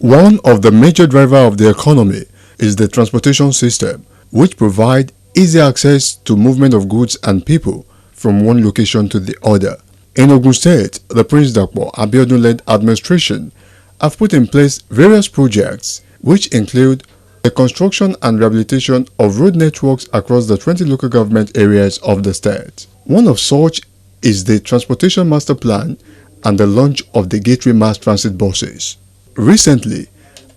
One of the major drivers of the economy is the transportation system, which provides easy access to movement of goods and people from one location to the other. In Ogun State, the Prince Dr. Abeokuta-led administration have put in place various projects which include the construction and rehabilitation of road networks across the 20 local government areas of the state. One of such is the Transportation Master Plan and the launch of the Gateway Mass Transit buses. Recently,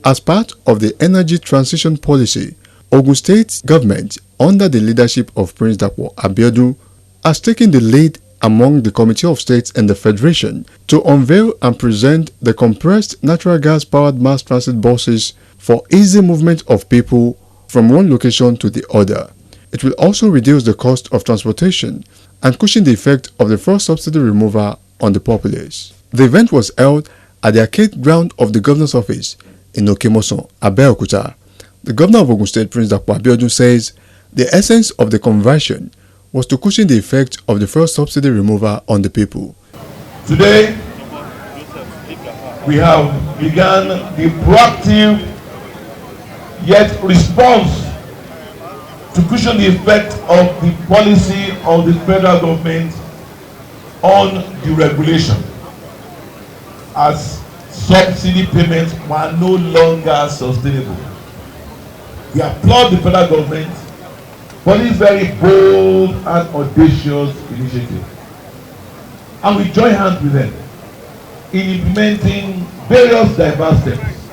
as part of the energy transition policy, Ogun State government, under the leadership of Prince Dr. Abeokuta, has taken the lead among the Committee of States and the Federation to unveil and present the compressed natural gas-powered mass transit buses for easy movement of people from one location to the other. It will also reduce the cost of transportation and cushion the effect of the first subsidy removal on the populace. The event was held at the arcade ground of the Governor's office in NTA Abeokuta. The Governor of Ogun State, Prince Dr. Abeokuta, says the essence of the conversion was to cushion the effect of the first subsidy removal on the people. Today, we have begun the proactive yet response to cushion the effect of the policy of the federal government on deregulation, as subsidy payments were no longer sustainable. We applaud the federal government for this very bold and audacious initiative, and we join hands with them in implementing various diverse steps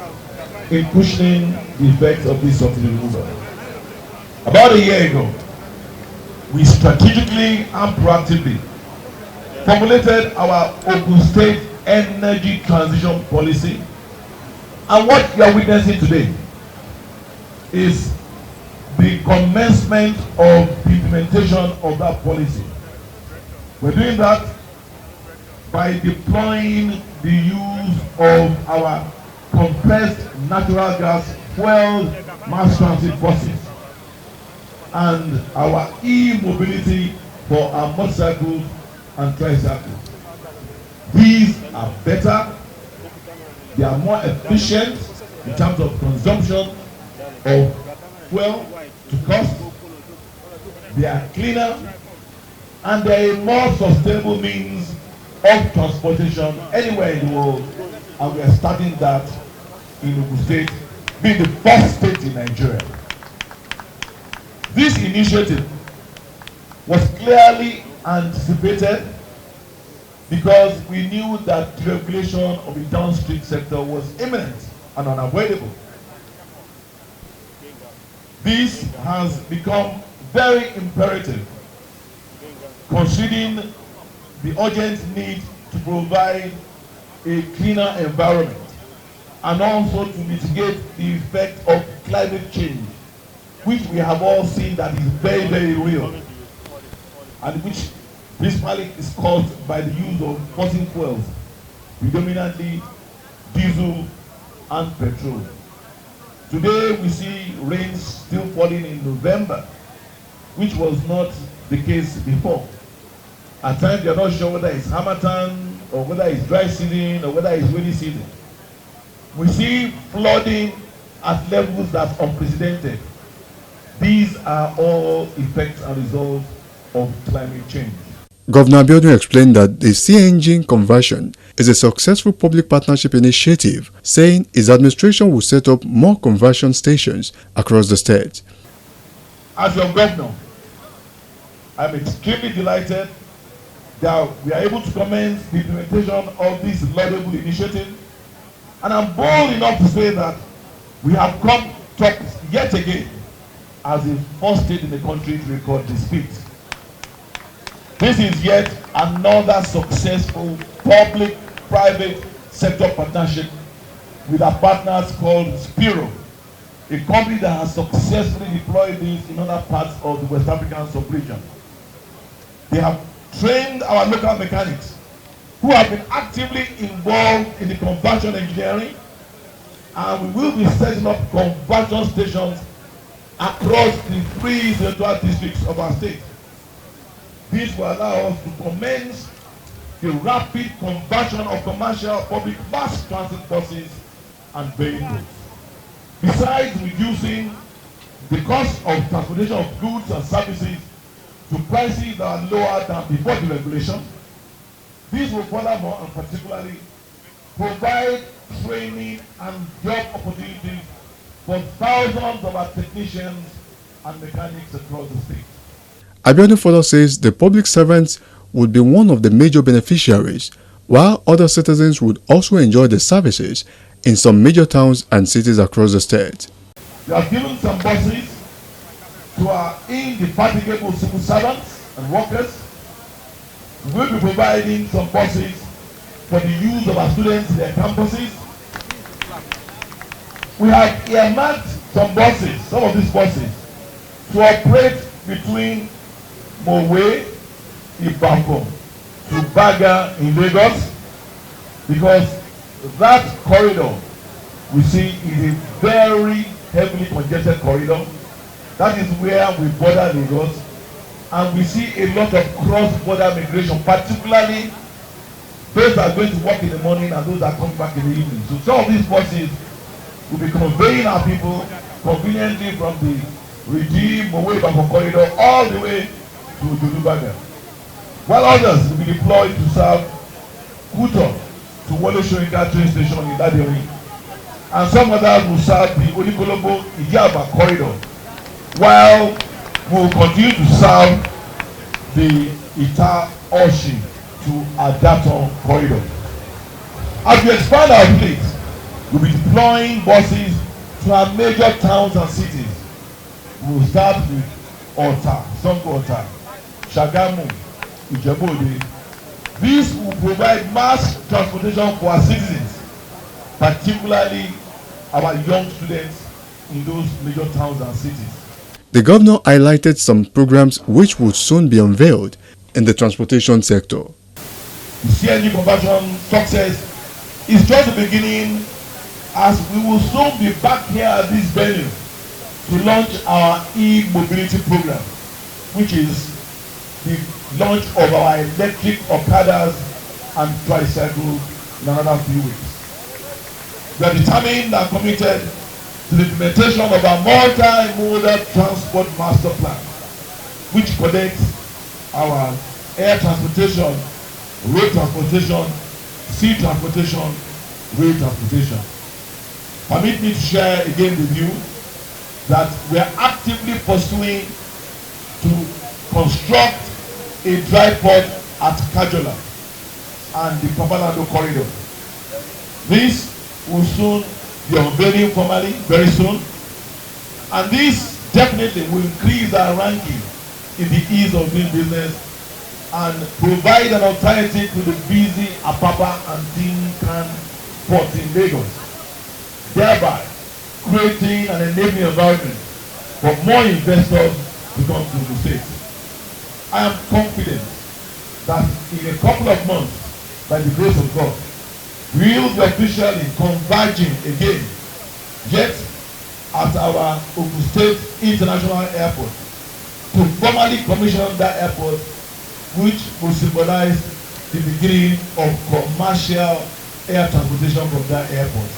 in cushioning the effects of this subsidy removal. About a year ago, we strategically and proactively formulated our Ogun State energy transition policy, and what you are witnessing today is the commencement of the implementation of that policy. We're doing that by deploying the use of our compressed natural gas fuel mass transit buses and our e-mobility for our motorcycles and tricycles. These are better, they are more efficient in terms of consumption of fuel to cost, they are cleaner, and they are a more sustainable means of transportation anywhere in the world, and we are starting that in Ogun State, being the first state in Nigeria. This initiative was clearly anticipated because we knew that deregulation of the downstream sector was imminent and unavoidable. This has become very imperative, considering the urgent need to provide a cleaner environment and also to mitigate the effect of climate change, which we have all seen that is very, very real, and which principally is caused by the use of fossil fuels, predominantly diesel and petrol. Today we see rains still falling in November, which was not the case before. At times you are not sure whether it's Harmattan or whether it's dry season or whether it's rainy season. We see flooding at levels that's unprecedented. These are all effects and results of climate change. Governor Abeokuta explained that the CNG conversion is a successful public partnership initiative, saying his administration will set up more conversion stations across the state. As your governor, I'm extremely delighted that we are able to commence the implementation of this laudable initiative, and I'm bold enough to say that we have come top yet again as the first state in the country to record this feat. This is yet another successful public-private sector partnership with our partners called Spiro, a company that has successfully deployed this in other parts of the West African sub-region. They have trained our local mechanics who have been actively involved in the conversion engineering, and we will be setting up conversion stations across the 3 senatorial districts of our state. This will allow us to commence the rapid conversion of commercial public mass transit buses and vehicles. Besides reducing the cost of transportation of goods and services to prices that are lower than before the regulation, this will furthermore and particularly provide training and job opportunities for thousands of our technicians and mechanics across the state. Abiodun further says the public servants would be one of the major beneficiaries, while other citizens would also enjoy the services in some major towns and cities across the state. We have given some buses to our indefatigable civil servants and workers. We will be providing some buses for the use of our students in their campuses. We have earmarked some buses, some of these buses, to operate between Mowe, Ibadan to Baga in Lagos, because that corridor we see is a very heavily congested corridor. That is where we border Lagos, and we see a lot of cross-border migration, particularly those that are going to work in the morning and those that come back in the evening. So some of these buses will be conveying our people conveniently from the Redeem Mowe Ibadan corridor all the way to Dudubaga, while others will be deployed to serve Kuto to Wole Soyinka train station in that area, and some others will serve the Onikolombo Ijaba corridor, while we will continue to serve the Ita Oshi to Adaton corridor. As we expand our fleet, we will be deploying buses to our major towns and cities. We will start with Ota, Sango Ota, Shagamu, Ijebu-Ode. This will provide mass transportation for our citizens, particularly our young students in those major towns and cities. The governor highlighted some programs which would soon be unveiled in the transportation sector. The CNG conversion success is just the beginning, as we will soon be back here at this venue to launch our e-mobility program, which is the launch of our electric Okadas and tricycles in another few weeks. We are determined and committed to the implementation of our multi-modal transport master plan, which connects our air transportation, road transportation, sea transportation, rail transportation. Permit me to share again with you that we are actively pursuing to construct a dry port at Kajola and the Papalado corridor. This will soon be unveiling formally very soon, and this definitely will increase our ranking in the ease of doing business and provide an alternative to the busy Apapa and Tinkan ports in Lagos, thereby creating an enabling environment for more investors to come to the state. I am confident that in a couple of months, by the grace of God, we will be officially converging again, yet at our Ogun State International Airport, to formally commission that airport, which will symbolize the beginning of commercial air transportation from that airport.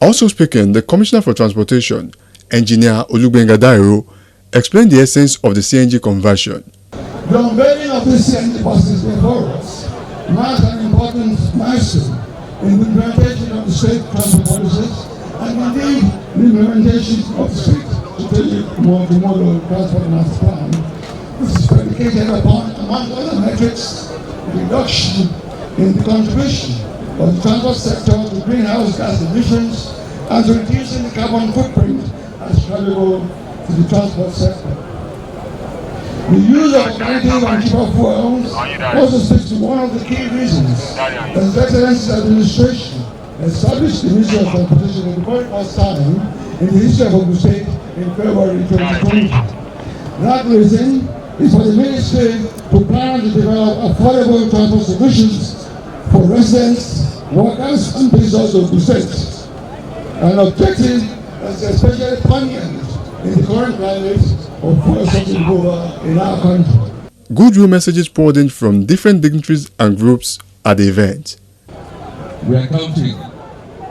Also speaking, the Commissioner for Transportation, Engineer Olugbenga Dairo, explained the essence of the CNG conversion. The unveiling of the CNG buses before us marks an important milestone in the implementation of the state transport policies and indeed the implementation of the state strategic multimodal transport master plan. This is predicated upon, among other metrics, the reduction in the contribution of the transport sector to greenhouse gas emissions and to reducing the carbon footprint ascribable to the transport sector. The use of alternative and cheaper fuels also speaks to one of the key reasons that His Excellency's administration established the Ministry of Transportation for the very first time in the history of Ogun State in February 2020. That reason is for the ministry to plan to develop affordable transport solutions for residents, workers, and visitors of Ogun State. An objective that is especially poignant in the current climate of fuel subsidy in our country. Goodwill messages poured in from different dignitaries and groups at the event. We are counting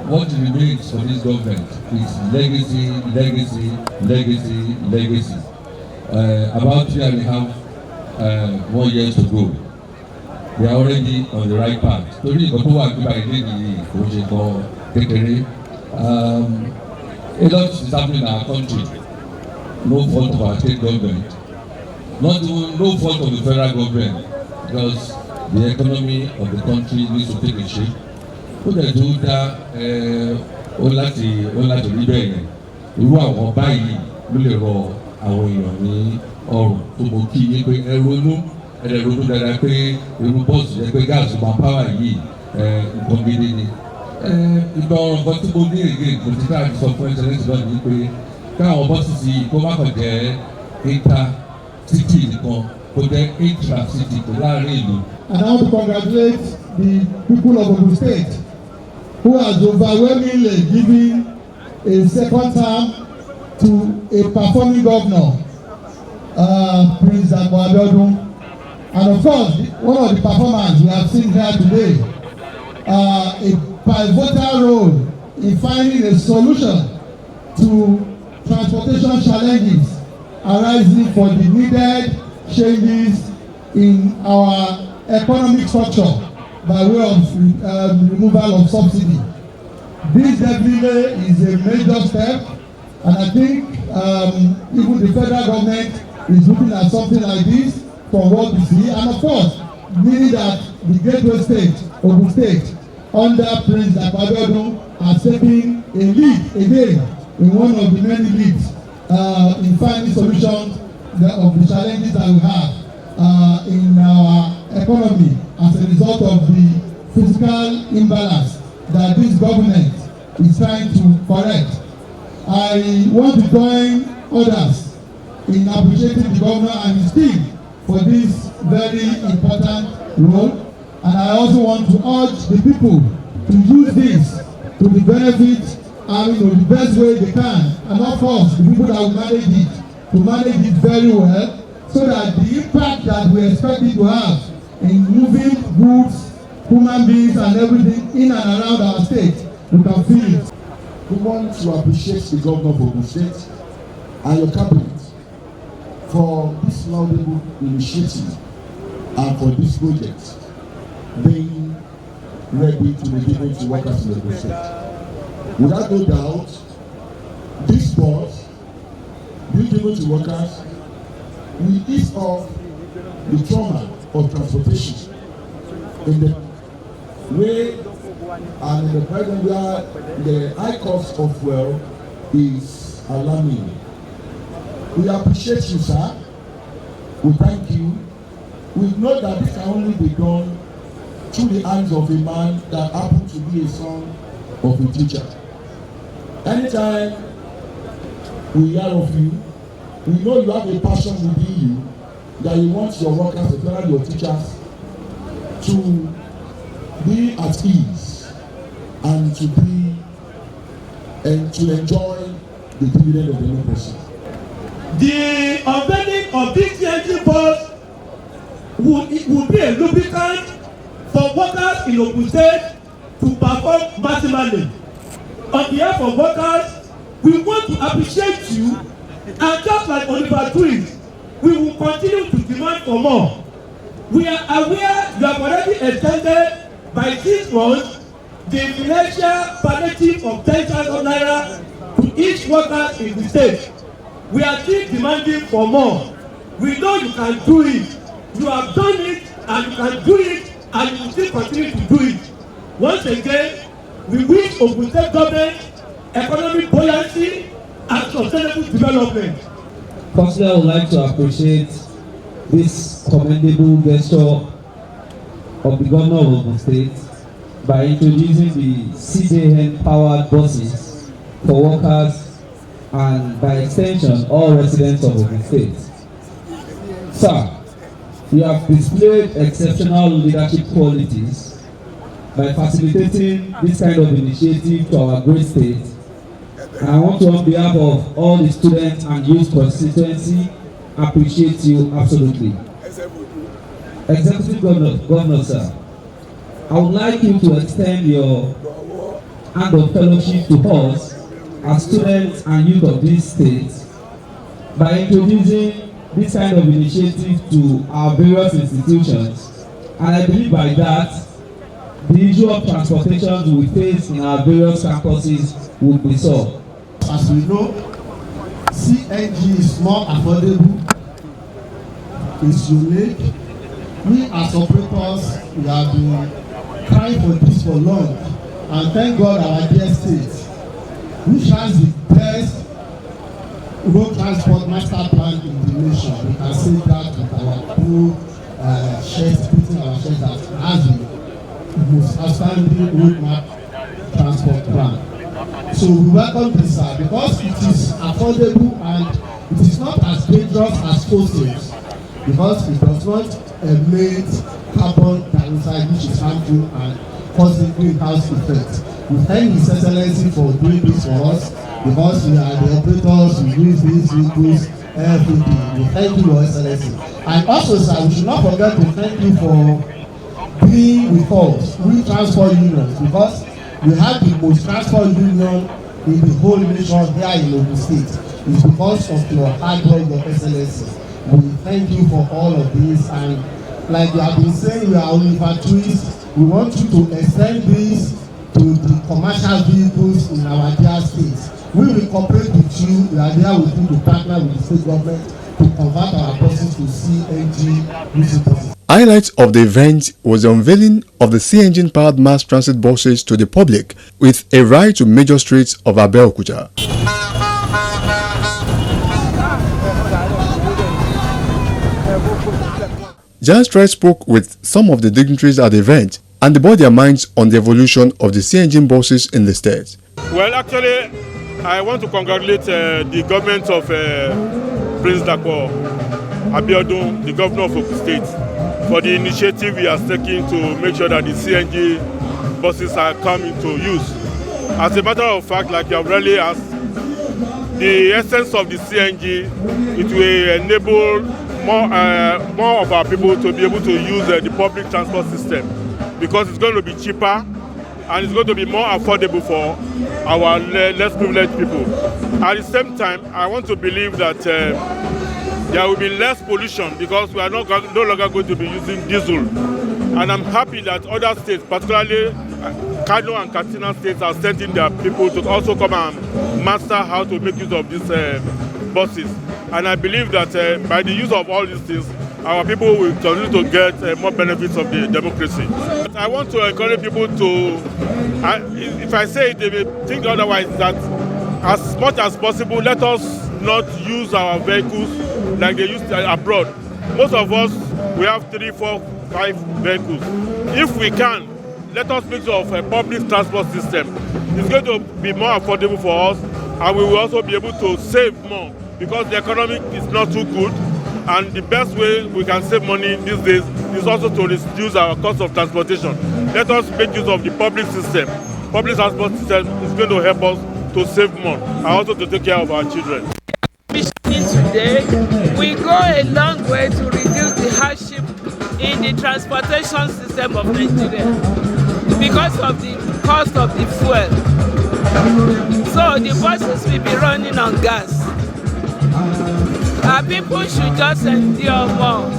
what remains for this government is legacy, legacy, legacy, legacy. About 3.5 more years to go. They are already on the right path. So this is what we are doing. A lot is happening in our country. No fault of our state government. Not even no fault of the federal government, because the economy of the country needs to take a shape. Ó dẹ̀ tó dá ó láti rí bẹ́ẹ̀ yẹn. Irú àwọn báyìí ló lè rọ àwọn èèyàn ní ọrùn tó mọ kí yín pé ẹ ronú dáadáa pé irú bọ́ọ̀sì yẹ pé gáàsì máa pàwà yìí nǹkan gidi ni. Ìgbà ọ̀rọ̀ nǹkan tí mo ní èyí kò tí káà sọ fún ẹ̀sẹ̀lẹ́sì náà ni pé káwọn bọ́ọ̀sì sì kó má kàn jẹ́ inter-city nìkan kó jẹ́ intra-city tó láàrin ìlú. And I want to congratulate the people of Ogun State who has overwhelmingly given a second term to a performing governor, Prince Abeokuta. And of course, one of the performers we have seen here today, a pivotal role in finding a solution to transportation challenges arising for the needed changes in our economic structure by way of removal of subsidy. This definitely is a major step, and I think even the federal government is looking at something like this from what we see, and of course, meaning that the gateway state, Ogun State, under Prince Abeokuta, has taken a lead again in one of the many leads in finding solutions of the challenges that we have in our economy as a result of the fiscal imbalance that this government is trying to correct. I want to join others in appreciating the governor and his team for this very important role, and I also want to urge the people to use this to the benefit and the best way they can, and of course the people that will manage it to manage it very well, so that the impact that we expect it to have in moving goods, human beings and everything in and around our state, we can feel it. We want to appreciate the governor of Ogun State and your cabinet for this laudable initiative and for this project being ready to be given to workers in Ogun State. Without no doubt, this bus being given to workers will ease off the trauma of transportation in the way and in the present where the high cost of fuel is alarming. We appreciate you, sir. We thank you. We know that this can only be done through the hands of a man that happened to be a son of a teacher. Anytime we hear of you, we know you have a passion within you that you want your workers, especially your teachers, to be at ease and to enjoy the dividend of democracy. The unveiling of this CNG bus would be a lubricant for workers in Ogun State to perform maximally. On behalf of workers, we want to appreciate you, and just like Oliver Twins, we will continue to demand for more. We are aware you have already extended by 6 months the financial palliative of 10,000 naira to each worker in the state. We are still demanding for more. We know you can do it. You have done it, and you can do it, and you will still continue to do it. Once again, we wish Ogun State government economic buoyancy and sustainable development. Firstly, I would like to appreciate this commendable gesture of the governor of Ogun State by introducing the CJN-powered buses for workers and, by extension, all residents of Ogun State. Sir, you have displayed exceptional leadership qualities by facilitating this kind of initiative to our great state. And I want to, on behalf of all the students and youth constituency, appreciate you absolutely. Executive Governor, sir, I would like you to extend your and of fellowship to us as students and youth of this state by introducing this kind of initiative to our various institutions. And I believe by that, the issue of transportation we face in our various campuses will be solved. As we know, CNG is more affordable, it's unique. We as operators, we have been crying for this for long, and thank God our dear state, which has the best road transport master plan in the nation. We can say that with our two chest, putting our chest that has the most outstanding roadmap transport plan. So we welcome this because it is affordable and it is not as dangerous as fossils, because it does not emit carbon dioxide which is harmful and causing greenhouse effect. We thank His Excellency for doing this for us, because we are the operators, we use these vehicles every day. We thank you, Your Excellency. And also, sir, we should not forget to thank you for being with us, we transport unions, because we have the most transport union in the whole nation here in Ogun State. It's because of your hard work, Your Excellency. We thank you for all of this, and like we have been saying, we are only altruists. We want you to extend this to the commercial vehicles in our dear states. We will cooperate with you. We are there with you to partner with the state government to convert our buses to CNG using buses. Highlight of the event was the unveiling of the CNG-powered mass transit buses to the public with a ride to major streets of Abeokuta. Jan Stride spoke with some of the dignitaries at the event and they brought their minds on the evolution of the CNG buses in the state. Well, actually, I want to congratulate the government of Prince Dapo Abiodun, the governor of Ogun State, for the initiative he has taken to make sure that the CNG buses are coming to use. As a matter of fact, like you have really asked, the essence of the CNG, it will enable more of our people to be able to use the public transport system, because it's going to be cheaper and it's going to be more affordable for our less privileged people. At the same time, I want to believe that there will be less pollution, because we are no longer going to be using diesel. And I'm happy that other states, particularly Kano and Katsina states, are sending their people to also come and master how to make use of these buses. And I believe that by the use of all these things, our people will continue to get more benefits of the democracy. I want to encourage people to, if I say it, they may think otherwise, that as much as possible, let us not use our vehicles like they used abroad. Most of us, we have 3, 4, 5 vehicles. If we can, let us make use of a public transport system. It's going to be more affordable for us, and we will also be able to save more, because the economy is not too good, and the best way we can save money these days is also to reduce our cost of transportation. Let us make use of the public system. Public transport system is going to help us to save more and also to take care of our children. Today, we go a long way to reduce the hardship in the transportation system of Nigeria because of the cost of the fuel. So the buses will be running on gas. Our people should just endure more.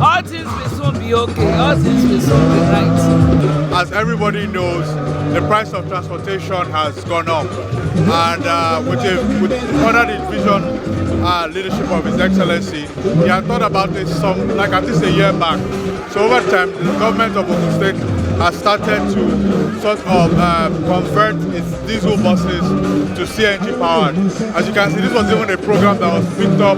All things will soon be okay. All things will soon be right. As everybody knows, the price of transportation has gone up, and under the vision leadership of His Excellency, he had thought about this like at least a year back. So over time, the government of Ogun State has started to sort of convert its diesel buses to CNG powered. As you can see, this was even a program that was picked up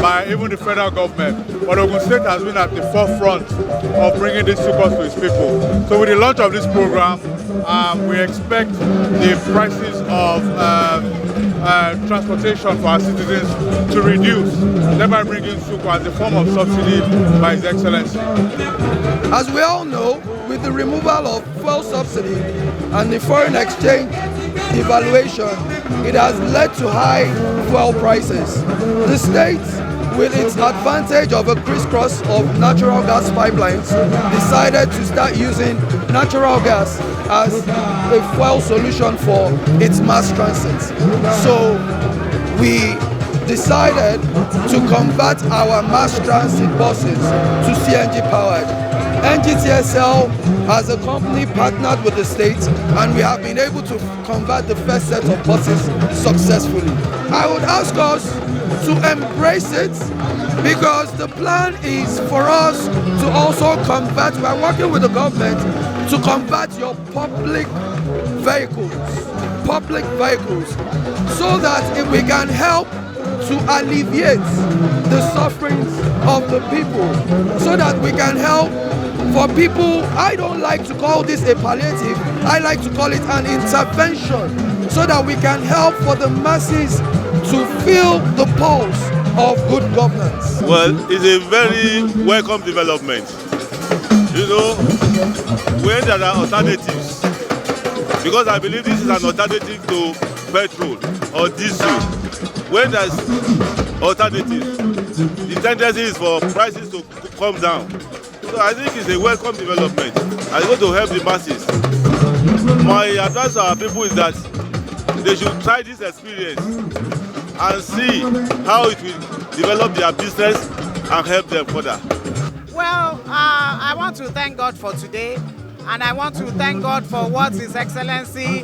by even the federal government. But Ogun State has been at the forefront of bringing this focus to its people. So with the launch of this program, we expect the prices of transportation for our citizens to reduce, thereby bringing Suko as a form of subsidy by His Excellency. As we all know, with the removal of fuel subsidy and the foreign exchange devaluation, it has led to high fuel prices. The state with its advantage of a crisscross of natural gas pipelines, decided to start using natural gas as a fuel solution for its mass transit. So we decided to convert our mass transit buses to CNG powered. NGTSL as a company partnered with the state, and we have been able to convert the first set of buses successfully. I would ask us to embrace it, because the plan is for us to also convert, we are working with the government to convert your public vehicles, so that if we can help to alleviate the sufferings of the people, so that we can help for people. I don't like to call this a palliative, I like to call it an intervention, so that we can help for the masses to feel the pulse of good governance. Well, it's a very welcome development. You know, when there are alternatives, because I believe this is an alternative to petrol or diesel. When there's alternatives, the tendency is for prices to come down. So I think it's a welcome development. And it's going to help the masses. My advice to our people is that they should try this experience and see how it will develop their business and help them further. Well, I want to thank God for today, and I want to thank God for what His Excellency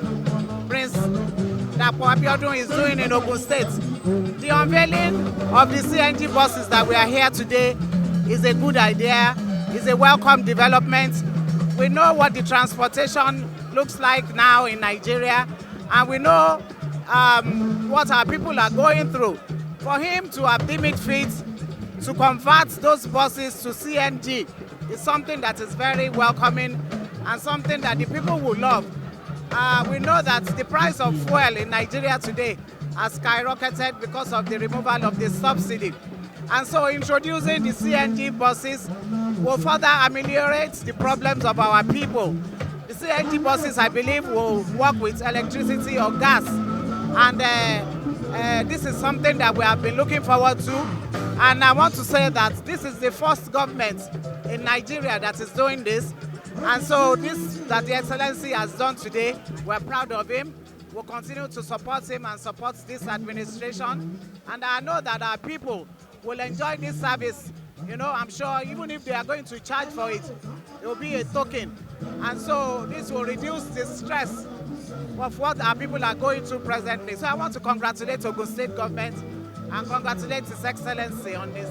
Prince Abeokuta is doing in Ogun State. The unveiling of the CNG buses that we are here today is a good idea, is a welcome development. We know what the transportation looks like now in Nigeria, and we know what our people are going through. For him to have deemed it fit to convert those buses to CNG is something that is very welcoming and something that the people will love. We know that the price of fuel in Nigeria today has skyrocketed because of the removal of the subsidy. And so introducing the CNG buses will further ameliorate the problems of our people. The CNG buses, I believe, will work with electricity or gas. And this is something that we have been looking forward to. And I want to say that this is the first government in Nigeria that is doing this. And so this that the Excellency has done today, we're proud of him. We'll continue to support him and support this administration. And I know that our people will enjoy this service. You know, I'm sure even if they are going to charge for it, it will be a token. And so this will reduce the stress of what our people are going through presently. So I want to congratulate Ogun State government and congratulate His Excellency on this.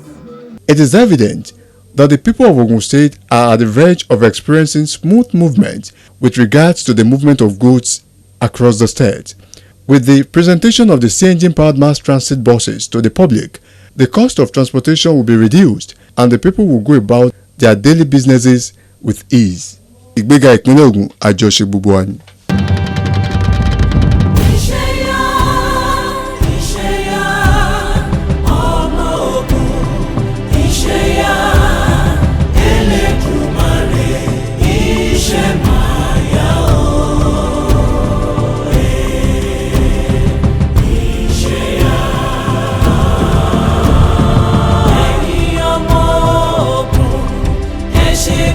It is evident that the people of Ogun State are at the verge of experiencing smooth movement with regards to the movement of goods across the state. With the presentation of the CNG-powered mass transit buses to the public, the cost of transportation will be reduced and the people will go about their daily businesses with ease. Ìgbéga ìpínlẹ̀ Ògùn àjọṣe gbogbo wa ni.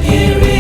Kiri